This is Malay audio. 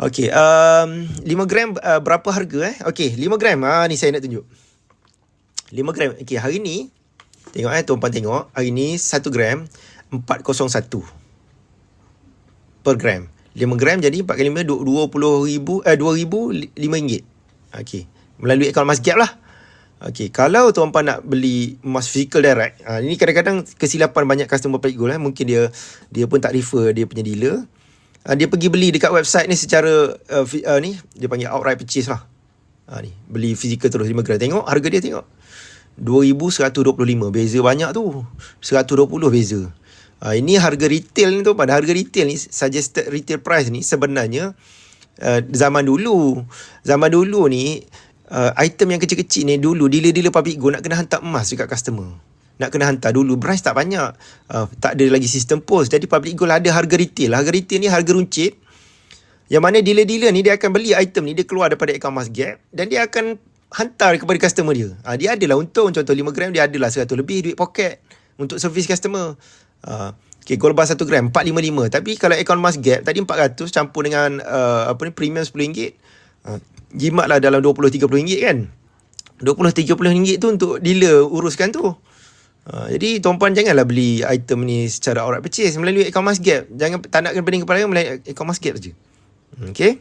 Okey, 5 gram berapa harga Okey, 5 gram. Ni saya nak tunjuk. 5 gram. Okey, hari ni tengok tuan-puan tengok. Hari ni 1 gram 401 per gram. 5 gram jadi 4 kali 5 20,000 RM2,005. Okey, melalui akaun Mas Gap lah. Okey, kalau tuan-puan nak beli emas physical direct, ini kadang-kadang kesilapan banyak customer Pelik Gold mungkin dia pun tak refer dia punya dealer. Dia pergi beli dekat website ni secara ni dia panggil outright purchase lah. Ni beli physical terus 5 gram. Tengok harga dia, tengok 2,125. Beza banyak tu, 120 beza. Ini harga retail ni tu. Pada harga retail ni, suggested retail price ni sebenarnya zaman dulu ni item yang kecil-kecil ni dulu dealer-dealer Public Gold nak kena hantar emas dekat customer. Nak kena hantar dulu, branch tak banyak, tak ada lagi sistem post. Jadi Public Gold ada harga retail. Harga retail ni harga runcit, yang mana dealer-dealer ni dia akan beli item ni, dia keluar daripada akaun Mas Gap dan dia akan hantar kepada customer dia. Dia adalah untung. Contoh 5 gram dia adalah 100 lebih duit poket untuk servis customer. Okay, gold bar 1 gram 455. Tapi kalau akaun Mas Gap tadi 400 campur dengan premium RM10, jimat lah dalam RM20-30 kan. RM20-30 tu untuk dealer uruskan tu. Jadi tuan-puan janganlah beli item ni secara outright purchase melalui akaun Mas Gap. Jangan, tak nak kena pening kepala, melalui akaun Mas Gap saja. Okay.